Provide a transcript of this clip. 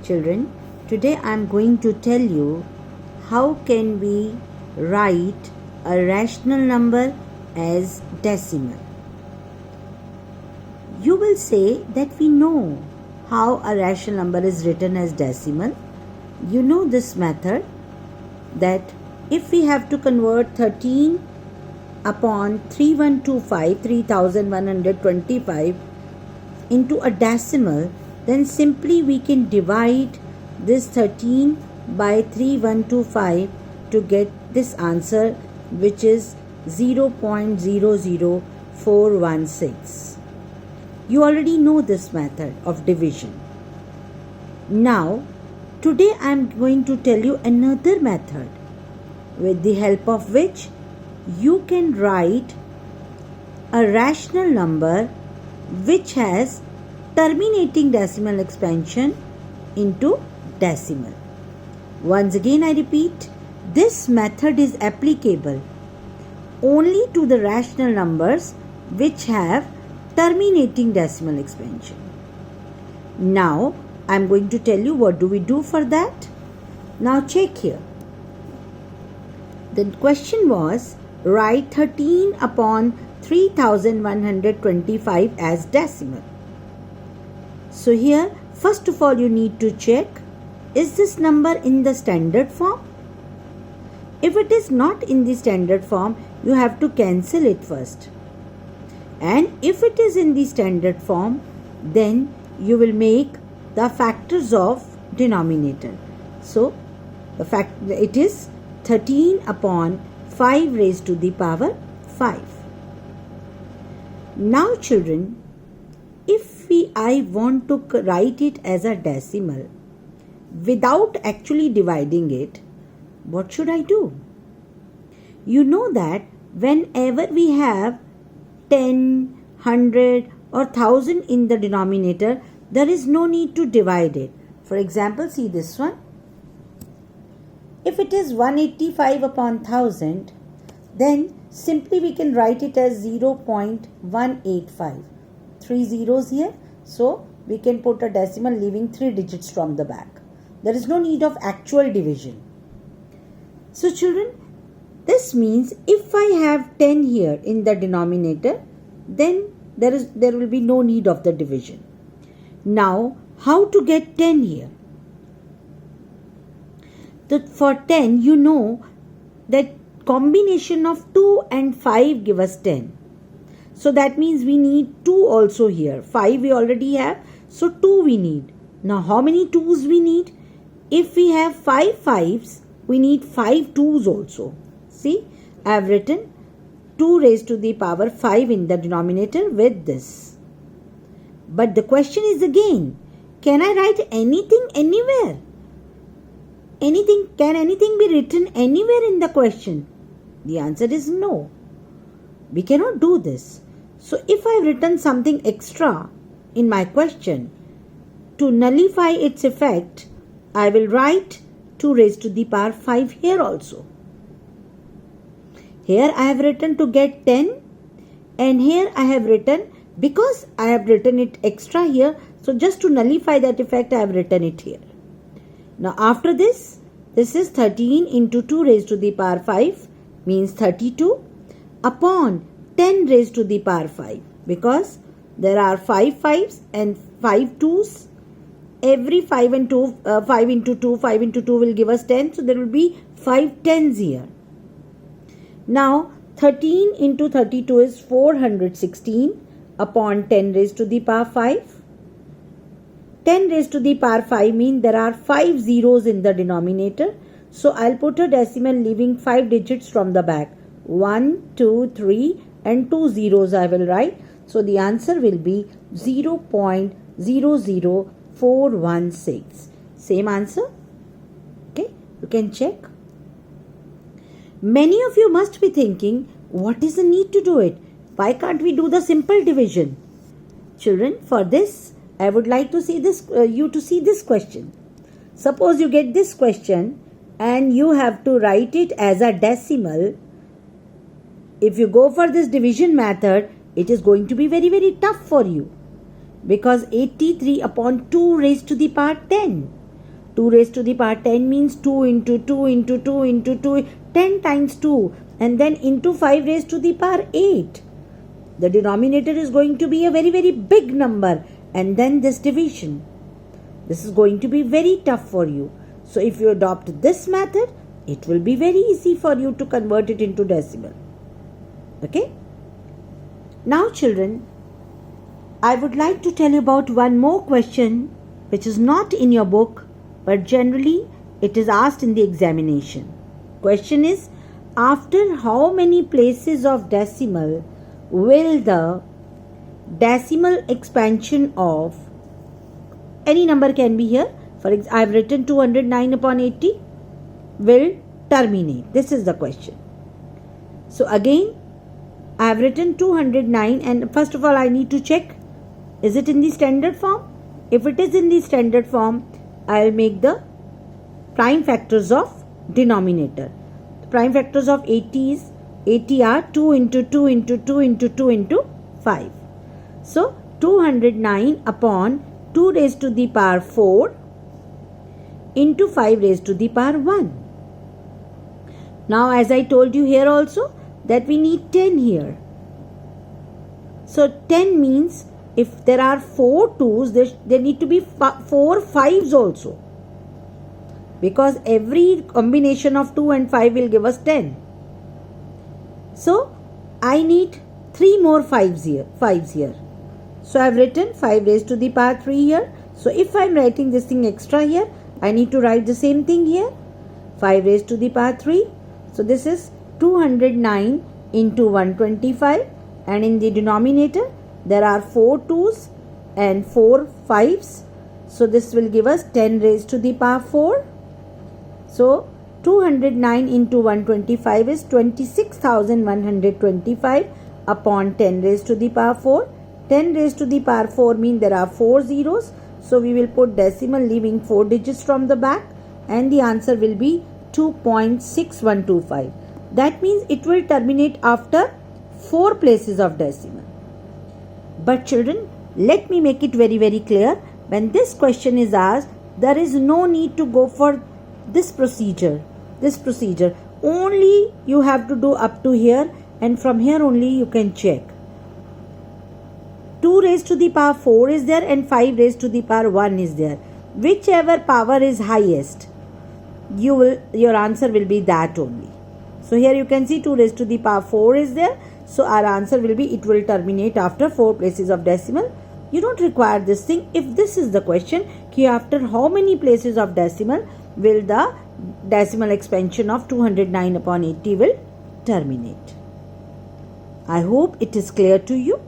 Children, today I am going to tell you how can we write a rational number as decimal. You will say that we know how a rational number is written as decimal. You know this method, that if we have to convert 13 upon 3125 into a decimal, then simply we can divide this 13 by 3125 to get this answer, which is 0.00416. You already know this method of division. Now, today I am going to tell you another method with the help of which you can write a rational number which has terminating decimal expansion into decimal. Once again I repeat, this method is applicable only to the rational numbers which have terminating decimal expansion. Now I am going to tell you what do we do for that. Now check here. The question was, write 13 upon 3125 as decimal. So here, first of all, you need to check, is this number in the standard form? If it is not in the standard form, you have to cancel it first. And if it is in the standard form, then you will make the factors of denominator. So it is 13 upon 5 raised to the power 5. Now children, if I want to write it as a decimal without actually dividing it, what should I do? You know that whenever we have 10, 100 or 1000 in the denominator, there is no need to divide it. For example, see this one. If it is 185 upon 1000, then simply we can write it as 0.185. 3 zeros here. So we can put a decimal leaving 3 digits from the back. There is no need of actual division. So children, this means if I have 10 here in the denominator, then there will be no need of the division. Now, how to get 10 here? For 10, you know that combination of 2 and 5 give us 10. So that means we need 2 also here. 5 we already have, so 2 we need. Now how many 2's we need? If we have 5 5's, we need 5 2's also. See, I have written 2 raised to the power 5 in the denominator with this. But the question is again, can I write anything anywhere? Can anything be written anywhere in the question? The answer is no. We cannot do this. So if I have written something extra in my question, to nullify its effect, I will write 2 raised to the power 5 here also. Here I have written to get 10, and here I have written, because I have written it extra here, so just to nullify that effect I have written it here. Now after this is 13 into 2 raised to the power 5 means 32 upon 10 raised to the power 5, because there are 5 5's and 5 2's. Every 5 into 2 will give us 10, so there will be 5 10's here. Now 13 into 32 is 416 upon 10 raised to the power 5. 10 raised to the power 5 means there are 5 zeros in the denominator. So I'll put a decimal leaving 5 digits from the back. 1, 2, 3 and 2 zeros I will write. So the answer will be 0.00416. Same answer. Okay, you can check. Many of you must be thinking, what is the need to do it? Why can't we do the simple division? Children, for this, I would like to see this question. Suppose you get this question and you have to write it as a decimal. If you go for this division method, it is going to be very, very tough for you, because 83 upon 2 raised to the power 10. 2 raised to the power 10 means 2 into 2 into 2 into 2, 10 times 2, and then into 5 raised to the power 8. The denominator is going to be a very, very big number, and then this division. This is going to be very tough for you. So if you adopt this method, it will be very easy for you to convert it into decimal. Okay? Now children, I would like to tell you about one more question which is not in your book, but generally it is asked in the examination. Question is, after how many places of decimal will the decimal expansion of any number can be here? For example, I have written 209 upon 80 will terminate. This is the question. So again, I have written 209, and first of all I need to check, is it in the standard form? If it is in the standard form, I will make the prime factors of denominator. The prime factors of 80 are 2 into 2 into 2 into 2 into 5. So 209 upon 2 raised to the power 4 into 5 raised to the power 1. Now as I told you here also that we need 10 here. So 10 means if there are 4 2's, there need to be 4 5's also. Because every combination of 2 and 5 will give us 10. So I need 3 more 5's here. So I have written 5 raised to the power 3 here. So if I am writing this thing extra here, I need to write the same thing here. 5 raised to the power 3. So this is 209 into 125, and in the denominator there are 4 2's and 4 5's. So this will give us 10 raised to the power 4. So 209 into 125 is 26,125 upon 10 raised to the power 4. 10 raised to the power 4 means there are 4 zeros. So we will put decimal leaving 4 digits from the back, and the answer will be 2.6125. That means it will terminate after 4 places of decimal. But children, let me make it very, very clear. When this question is asked, there is no need to go for this procedure. Only you have to do up to here, and from here only you can check. 2 raised to the power 4 is there and 5 raised to the power 1 is there. Whichever power is highest, your answer will be that only. So here you can see 2 raised to the power 4 is there. So our answer will be, it will terminate after 4 places of decimal. You don't require this thing. If this is the question, after how many places of decimal will the decimal expansion of 209 upon 80 will terminate. I hope it is clear to you.